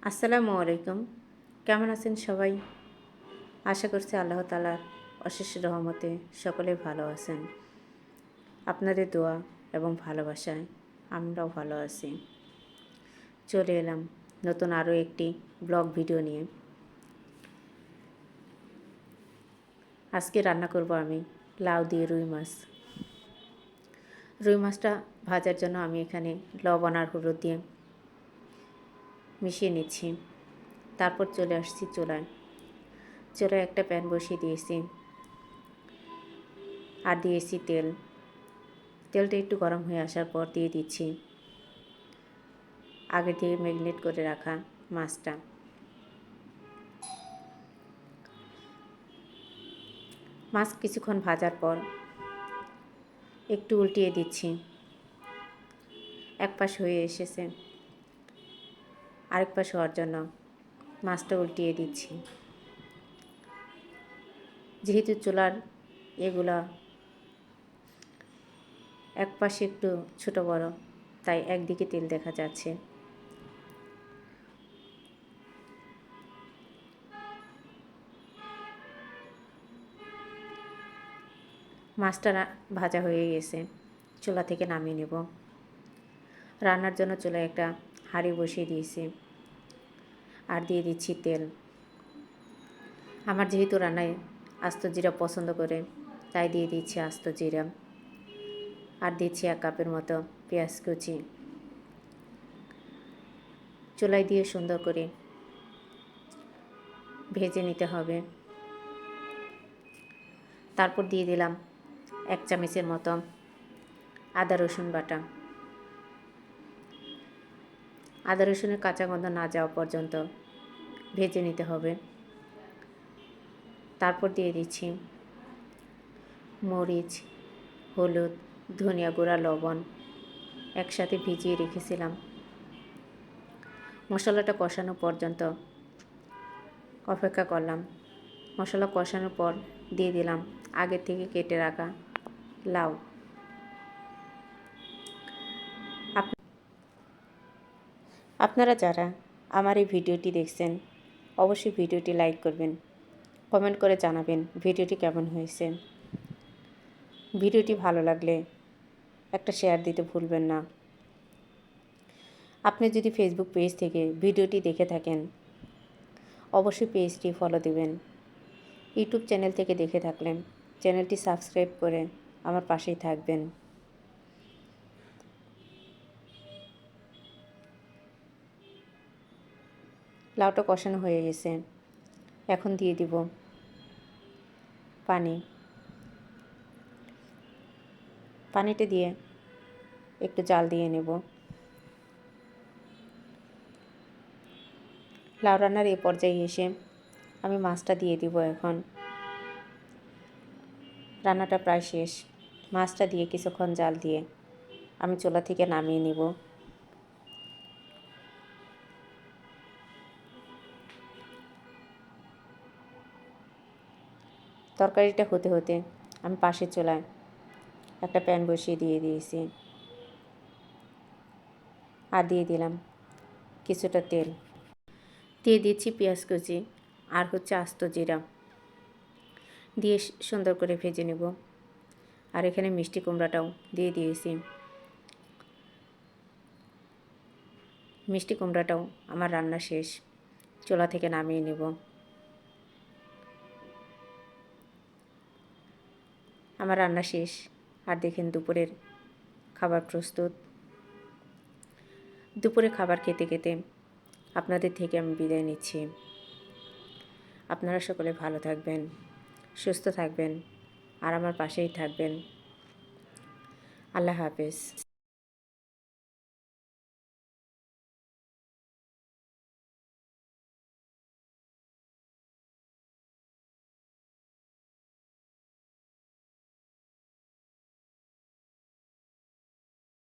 আসসালামু আলাইকুম। কেমন আছেন সবাই? আশা করছি আল্লাহ তাআলার অশেষ রহমতে সকলে ভালো আছেন। আপনাদের দোয়া এবং ভালোবাসায় আমরাও ভালো আছি। চলে এলাম নতুন আরও একটি ব্লগ ভিডিও নিয়ে। আজকে রান্না করব আমি লাউ দিয়ে রুই মাছ। রুই মাছটা ভাজার জন্য আমি এখানে লবণ আর হলুদ দিয়ে মিশিয়ে নিচ্ছি। তারপর চলে আসছি চুলায় একটা প্যান বসিয়ে দিয়েছি আর দিয়েছি তেলটা একটু গরম হয়ে আসার পর দিয়ে দিচ্ছি আগে থেকে ম্যারিনেট করে রাখা মাছটা। মাছ কিছুক্ষণ ভাজার পর একটু উল্টিয়ে দিচ্ছি। এক পাশ হয়ে এসেছে, আরেক পাশ হওয়ার জন্য মাছটা উল্টিয়ে দিচ্ছি। যেহেতু চুলার এগুলা এক পাশে একটু ছোট বড়, তাই একদিকে তেল দেখা যাচ্ছে। মাছটা ভাজা হয়ে গেছে, চুলা থেকে নামিয়ে নেব। রান্নার জন্য চুলায় একটা হাঁড়ি বসিয়ে দিয়েছি আর দিয়ে দিচ্ছি তেল। আমার যেহেতু রান্নায় আস্ত জিরা পছন্দ করে, তাই দিয়ে দিচ্ছি আস্ত জিরা আর দিচ্ছি 1 কাপের মতো পেঁয়াজ কুচি। চুলায় দিয়ে সুন্দর করে ভেজে নিতে হবে। তারপর দিয়ে দিলাম 1 চামচের মতো আদা রসুন বাটা। আদা রসুনের কাঁচা গন্ধ না যাওয়া পর্যন্ত ভেজে নিতে হবে। তারপর দিয়ে দিচ্ছি মরিচ, হলুদ, ধনিয়া গুঁড়া, লবণ একসাথে ভিজিয়ে রেখেছিলাম। মশলাটা কষানো পর্যন্ত অপেক্ষা করলাম। মশলা কষানোর পর দিয়ে দিলাম আগে থেকে কেটে রাখা লাউ। আপনারা যারা আমার এই ভিডিওটি দেখছেন অবশ্যই ভিডিওটি লাইক করবেন, কমেন্ট করে জানাবেন ভিডিওটি কেমন হয়েছে। ভিডিওটি ভালো লাগলে একটা শেয়ার দিতে ভুলবেন না। আপনি যদি ফেসবুক পেজ থেকে ভিডিওটি দেখে থাকেন অবশ্যই পেজটি ফলো দিবেন। ইউটিউব চ্যানেল থেকে দেখে থাকলে চ্যানেলটি সাবস্ক্রাইব করে আমার পাশেই থাকবেন। লাউটা কষানো হয়ে গেছে, এখন দিয়ে দিব পানিটা দিয়ে একটু জাল দিয়ে নেব। লাউ রান্নার এই পর্যায়ে এসে আমি মাছটা দিয়ে দিব। এখন রান্নাটা প্রায় শেষ। মাছটা দিয়ে কিছুক্ষণ জাল দিয়ে আমি চুলা থেকে নামিয়ে নেব। তরকারিটা হতে হতে আমি পাশের চুলায় একটা প্যান বসিয়ে দিয়েছি আর দিয়ে দিলাম কিছুটা তেল। দিয়ে দিচ্ছি পেঁয়াজ কুচি আর আস্ত জিরা দিয়ে সুন্দর করে ভেজে নেব। আর এখানে মিষ্টি কুমড়াটাও দিয়ে দিয়েছি। মিষ্টি কুমড়াটাও আমার রান্না শেষ, চুলা থেকে নামিয়ে নেব। আমার রান্না শেষ আর দেখেন দুপুরের খাবার প্রস্তুত। দুপুরে খাবার খেতে খেতে আপনাদের থেকে আমি বিদায় নিচ্ছি। আপনারা সকলে ভালো থাকবেন, সুস্থ থাকবেন আর আমার পাশেই থাকবেন। আল্লাহ হাফেজ।